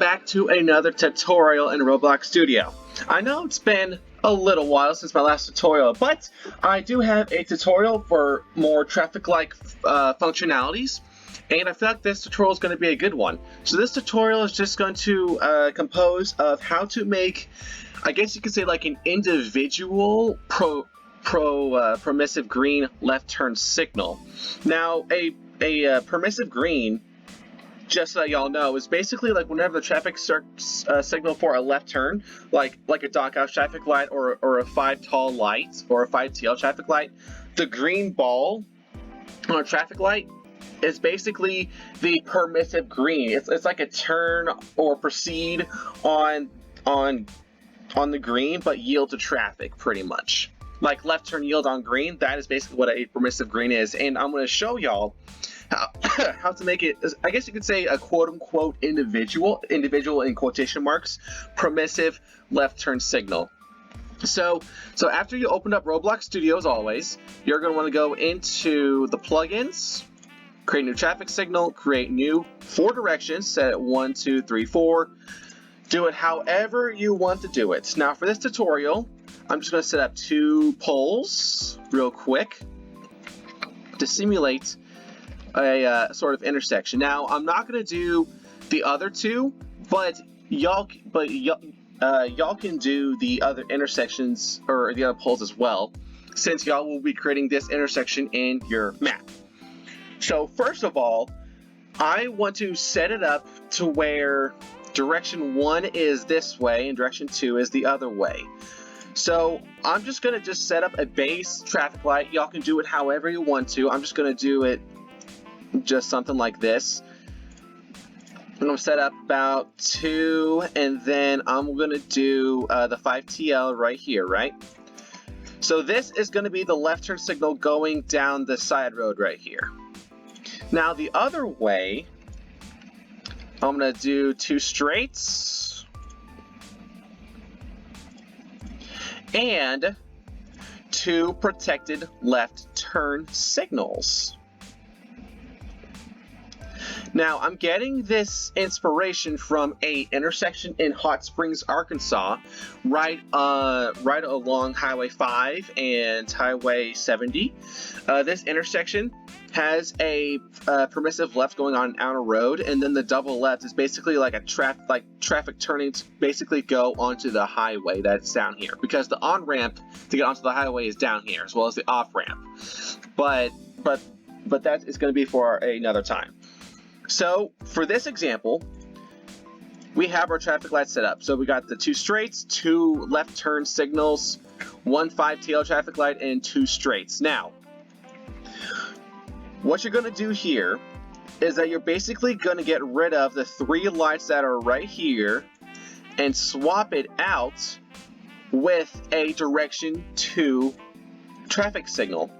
back to another tutorial in Roblox Studio. I know it's been a little while since my last tutorial, but I do have a tutorial for more traffic-like functionalities, and I feel like this tutorial is going to be a good one. So this tutorial is just going to compose of how to make, I guess you could say, like an individual permissive green left turn signal. Now, a permissive green, just so y'all know, is basically like whenever the traffic starts signal for a left turn, like a doghouse traffic light or a 5 tall light or a 5 TL traffic light, the green ball on a traffic light is basically the permissive green. It's like a turn or proceed on the green, but yield to traffic pretty much. Like left turn yield on green, that is basically what a permissive green is, and I'm going to show y'all how to make it, I guess you could say, a quote-unquote individual in quotation marks, permissive left turn signal. So after you open up Roblox Studio, as always, you're going to want to go into the plugins, create new traffic signal, create new 4 directions, set it 1, 2, 3, 4. Do it however you want to do it. Now for this tutorial, I'm just going to set up 2 poles real quick to simulate a sort of intersection. Now I'm not going to do the other 2, but y'all can do the other intersections or the other poles as well, since y'all will be creating this intersection in your map. So first of all, I want to set it up to where direction 1 is this way and direction 2 is the other way. So I'm just going to set up a base traffic light. Y'all can do it however you want to. I'm just going to do it just something like this. I'm going to set up about 2, and then I'm going to do the 5TL right here, right? So this is going to be the left turn signal going down the side road right here. Now the other way, I'm going to do 2 straights and 2 protected left turn signals. Now, I'm getting this inspiration from a intersection in Hot Springs, Arkansas, right along Highway 5 and Highway 70. This intersection has a permissive left going on a road, and then the double left is basically like a traffic turning to basically go onto the highway that's down here, because the on-ramp to get onto the highway is down here, as well as the off-ramp. But that is going to be for another time. So for this example, we have our traffic lights set up. So we got the 2 straights, 2 left turn signals, 1 5TL traffic light, and 2 straights. Now, what you're going to do here is that you're basically going to get rid of the 3 lights that are right here and swap it out with a direction 2 traffic signal.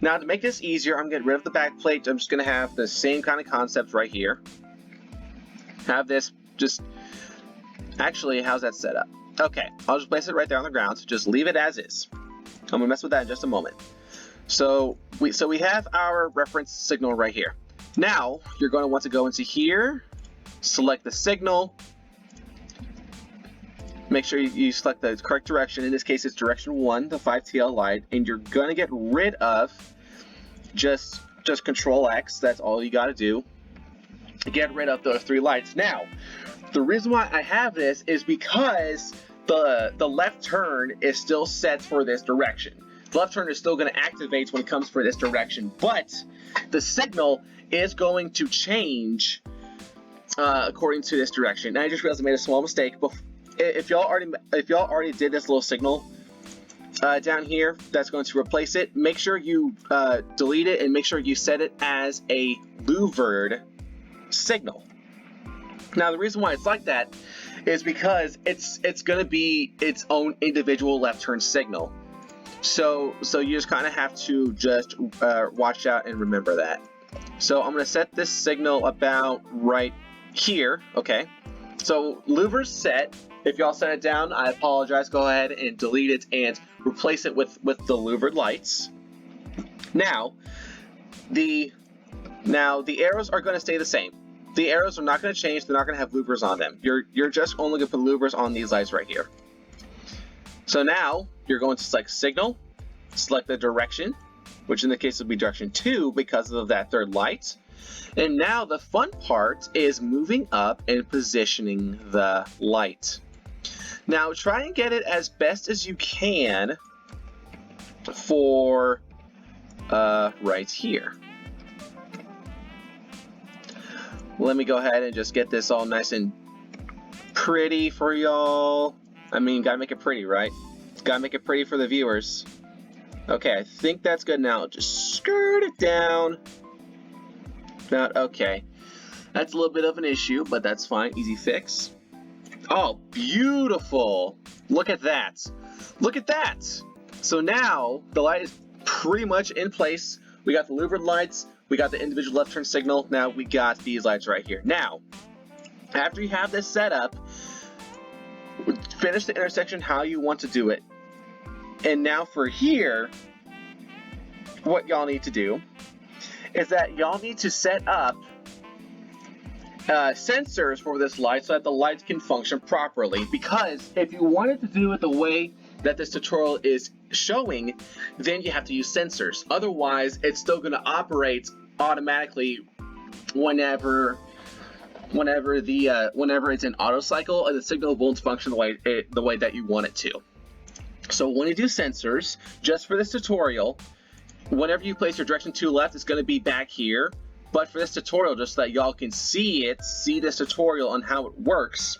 Now, to make this easier, I'm going to get rid of the back plate. I'm just going to have the same kind of concept right here. Have this just... Actually, how's that set up? Okay, I'll just place it right there on the ground. Just leave it as is. I'm going to mess with that in just a moment. So we have our reference signal right here. Now, you're going to want to go into here, select the signal, make sure you select the correct direction. In this case, it's direction 1, the 5TL light, and you're going to get rid of just Control X. That's all you got to do. Get rid of those 3 lights. Now, the reason why I have this is because the left turn is still set for this direction. The left turn is still going to activate when it comes for this direction, but the signal is going to change according to this direction. And I just realized I made a small mistake. If y'all already did this little signal down here that's going to replace it, make sure you delete it and make sure you set it as a louvered signal. Now the reason why it's like that is because it's going to be its own individual left turn signal. So you just kind of have to just watch out and remember that. So I'm going to set this signal about right here. Okay. So louver's set. If y'all set it down, I apologize. Go ahead and delete it and replace it with the louvered lights. Now the arrows are going to stay the same. the arrows are not going to change. They're not going to have loopers on them. You're just only going to put loopers on these lights right here. So now you're going to select signal, select the direction, which in the case will be direction 2 because of that third light. And now the fun part is moving up and positioning the light. Now try and get it as best as you can for right here. Let me go ahead and just get this all nice and pretty for y'all. I mean, gotta make it pretty, right? Gotta make it pretty for the viewers. Okay, I think that's good now. Just skirt it down. About okay. That's a little bit of an issue, but that's fine. Easy fix. Oh, beautiful. Look at that. Look at that. So now the light is pretty much in place. We got the louvered lights. We got the individual left turn signal. Now we got these lights right here. Now, after you have this set up, finish the intersection how you want to do it. And now for here, what y'all need to do is that y'all need to set up sensors for this light so that the lights can function properly. Because if you wanted to do it the way that this tutorial is showing, then you have to use sensors. Otherwise, it's still going to operate automatically whenever it's in auto cycle, and the signal won't function the way that you want it to. So when you do sensors, just for this tutorial, whenever you place your direction 2 left, it's going to be back here. But for this tutorial, just so that y'all can see this tutorial on how it works,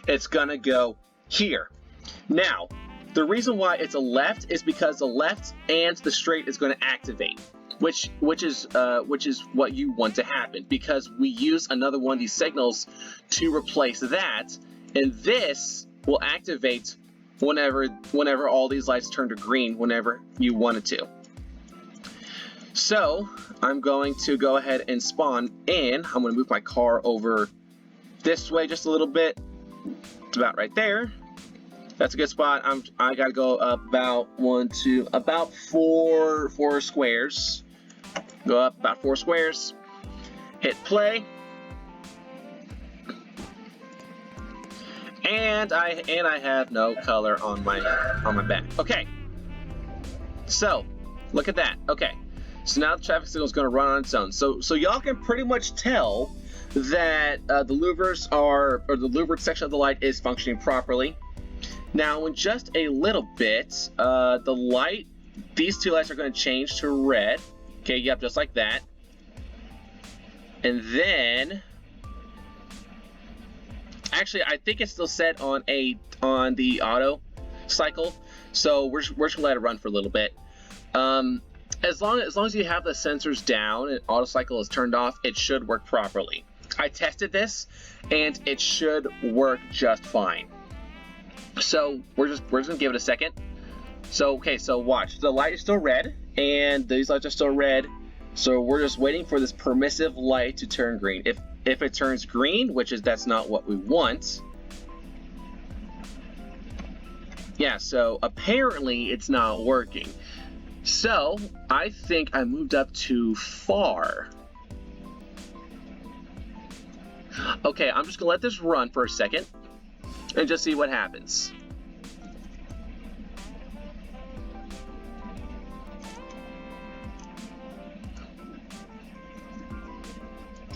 it's going to go here. Now, the reason why it's a left is because the left and the straight is going to activate, which is what you want to happen, because we use another one of these signals to replace that, and this will activate whenever all these lights turn to green whenever you want it to. So I'm going to go ahead and spawn in. I'm going to move my car over this way just a little bit. It's about right there. That's a good spot. I gotta go about about four squares. Go up about 4 squares. Hit play. And I have no color on my back. Okay. So look at that. Okay. So now the traffic signal is going to run on its own. So y'all can pretty much tell that the the louvered section of the light is functioning properly. Now, in just a little bit, these 2 lights are going to change to red. Okay, yep, just like that. And then, actually, I think it's still set on the auto cycle. So we're just gonna let it run for a little bit. As long as you have the sensors down and auto cycle is turned off, it should work properly. I tested this, and it should work just fine. So we're just gonna give it a second. So okay, so watch. The light is still red, and these lights are still red. So we're just waiting for this permissive light to turn green. If it turns green, that's not what we want. Yeah, so apparently it's not working. So I think I moved up too far. Okay, I'm just gonna let this run for a second and just see what happens.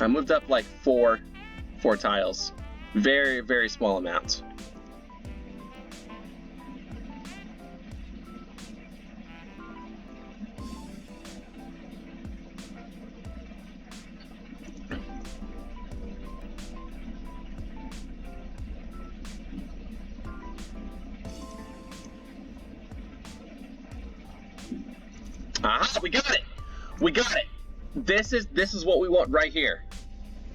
I moved up like four tiles. Very, very small amount. Ah, we got it. We got it. This is what we want right here.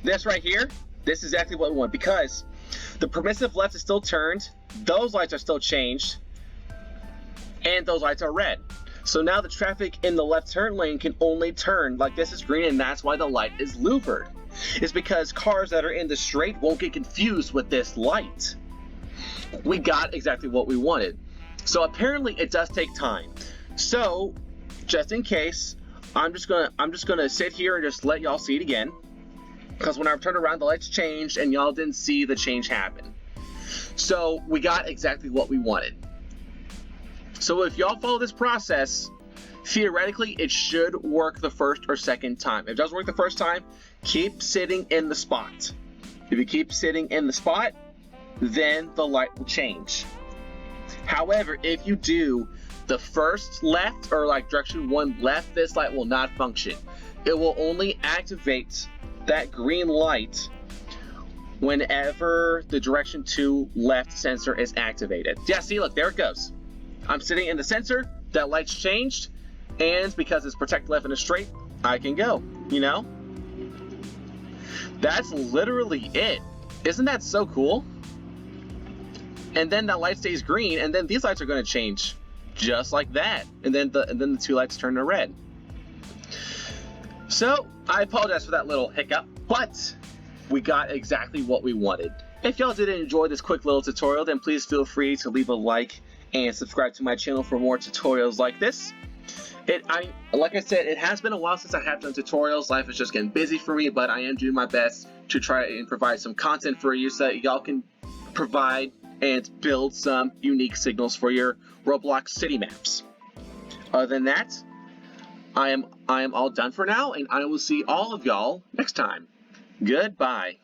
This right here, this is exactly what we want, because the permissive left is still turned, those lights are still changed, and those lights are red. So now the traffic in the left turn lane can only turn like this is green, and that's why the light is louvered. It's because cars that are in the straight won't get confused with this light. We got exactly what we wanted. So apparently it does take time. So just in case, I'm just gonna sit here and just let y'all see it again. Because when I turned around, the lights changed, and y'all didn't see the change happen. So we got exactly what we wanted. So if y'all follow this process, theoretically, it should work the first or second time. If it doesn't work the first time, keep sitting in the spot. If you keep sitting in the spot, then the light will change. However, if you do the first left, or like direction 1 left, this light will not function. It will only activate that green light whenever the direction 2 left sensor is activated. Yeah, see, look, there it goes. I'm sitting in the sensor, that light's changed, and because it's protect left and a straight, I can go, you know? That's literally it. Isn't that so cool? And then that light stays green, and then these lights are going to change just like that. And then the 2 lights turn to red. So, I apologize for that little hiccup, but we got exactly what we wanted. If y'all did enjoy this quick little tutorial, then please feel free to leave a like and subscribe to my channel for more tutorials like this. Like I said, it has been a while since I have done tutorials. Life is just getting busy for me, but I am doing my best to try and provide some content for you so that y'all can provide and build some unique signals for your Roblox city maps. Other than that, I am all done for now, and I will see all of y'all next time. Goodbye.